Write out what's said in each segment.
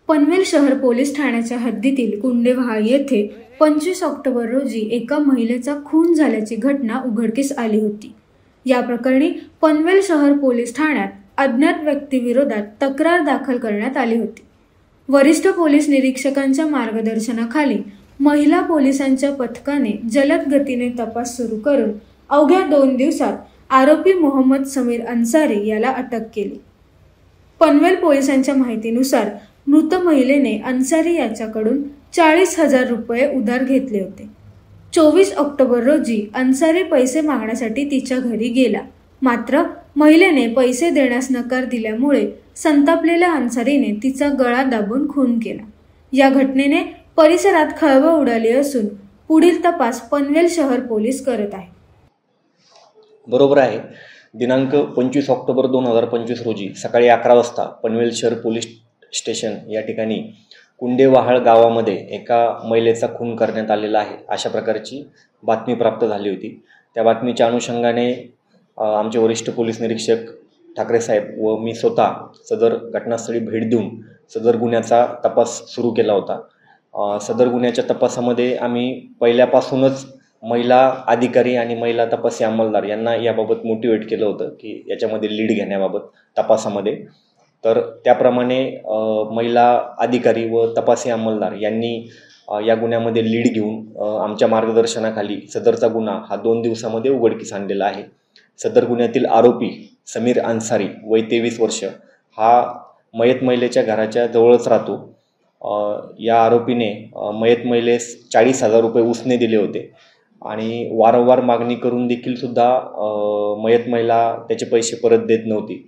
पनवेल शहर पोलीस ठाण्याच्या हद्दीतील कुंडेवाहा येथे 25 ऑक्टोबर रोजी एका महिलेचा खून झाल्याची घटना उघडकीस आली होती। या प्रकरणी पनवेल शहर पोलीस ठाण्यात अज्ञात व्यक्तीविरोधात तक्रार दाखल करण्यात आली होती। वरिष्ठ पोलीस निरीक्षकांच्या मार्गदर्शनाखाली महिला पोलिसांच्या पथकाने जलद गतीने तपास सुरू करून अवघ्या 2 दिवसात आरोपी मोहम्मद समीर अन्सारी याला अटक केली। पनवेल पोलिसांच्या माहितीनुसार मृत महिलेने अन्सारी याच्याकडून 40,000 रुपये उधार घेतले होते। 24 ऑक्टोबर रोजी अन्सारी पैसे मागण्यासाठी तिच्या घरी गेला, मात्र महिलेने पैसे देण्यास नकार दिल्यामुळे संतापलेल्या अन्सारीने तिचा गळा दाबून खून केला। या घटनेने परिसरात खळबळ उडाली असून पुढील तपास पनवेल शहर पोलीस करत आहेत। बरोबर आहे। दिनांक 25 ऑक्टोबर 2025 रोजी सकाळी 11 वाजता पनवेल शहर पोलीस स्टेशन या ठिकाणी कुंडेवाहाळ गावामध्ये एका महिलेचा खून करण्यात आलेला आहे अशा प्रकारची बातमी प्राप्त झाली होती। त्या बातमीच्या अनुषंगाने आमचे वरिष्ठ पोलीस निरीक्षक ठाकरे साहेब व मी स्वतः सदर घटनास्थळी भेट देऊन सदर गुन्ह्याचा तपास सुरू केला होता। सदर गुन्ह्याच्या तपासामध्ये आम्ही पहिल्यापासूनच महिला अधिकारी आणि महिला तपासी अंमलदार यांना याबाबत मोटिवेट केलं होतं की याच्यामध्ये लीड घेण्याबाबत तपासामध्ये। तर त्याप्रमाणे महिला अधिकारी व तपासी अंमलदार यांनी या गुन्ह्यामध्ये लीड घेऊन आमच्या मार्गदर्शनाखाली सदरचा गुन्हा हा 2 दिवसामध्ये उघडकीस आणलेला आहे। सदर गुन्ह्यातील आरोपी समीर अन्सारी वय 23 वर्ष हा मयत महिलेच्या घराच्या जवळच राहतो। या आरोपीने मयत महिलेस 40,000 रुपये उसने दिले होते आणि वारंवार मागणी करून देखील सुद्धा मयत महिला त्याचे पैसे परत देत नव्हती।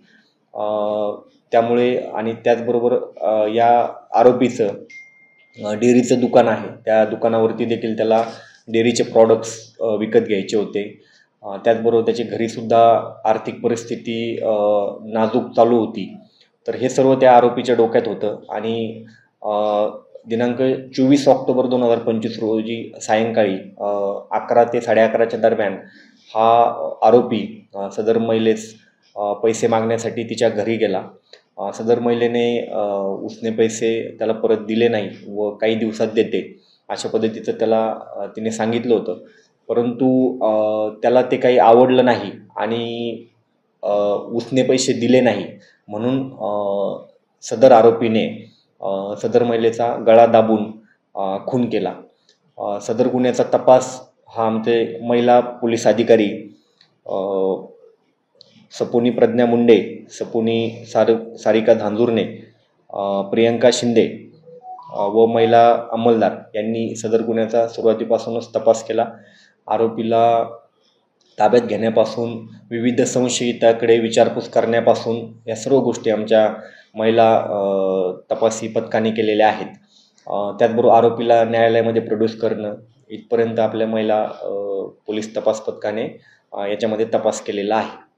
त्यामुळे आणि त्याचबरोबर या आरोपीचं डेअरीचं दुकान आहे, त्या दुकानावरती देखील त्याला डेअरीचे प्रॉडक्ट्स विकत घ्यायचे होते। त्याचबरोबर त्याची घरीसुद्धा आर्थिक परिस्थिती नाजूक चालू होती। तर हे सर्व त्या आरोपीच्या डोक्यात होतं आणि दिनांक 24 ऑक्टोबर 2025 रोजी सायंकाळी 11 ते 11:30च्या दरम्यान हा आरोपी सदर महिलेस पैसे मागण्यासाठी तिच्या घरी गेला। सदर महिलेने उसने पैसे त्याला परत दिले नाही व काही दिवसात देते अशा पद्धतीचं तिने सांगितलं होतं, परंतु त्याला ते काही आवडलं नाही आणि उसने पैसे दिले नाही म्हणून सदर आरोपीने सदर महिलेचा गळा दाबून खून केला। सदर गुन्ह्याचा तपास हा आमचे महिला पोलीस अधिकारी सपोनी प्रज्ञा मुंडे, सपोनी सारिका धांजुर्णे, प्रियंका शिंदे व महिला अंमलदार यांनी सदर गुन्ह्याचा सुरुवातीपासूनच तपास केला। आरोपीला ताब्यात घेण्यापासून विविध संशयिताकडे विचारपूस करण्यापासून या सर्व गोष्टी आमच्या महिला तपासी पथकाने केलेल्या आहेत। त्याचबरोबर आरोपीला न्यायालयामध्ये प्रोड्यूस करणं इथपर्यंत आपल्या महिला पोलीस तपास पथकाने याच्यामध्ये तपास केलेला आहे।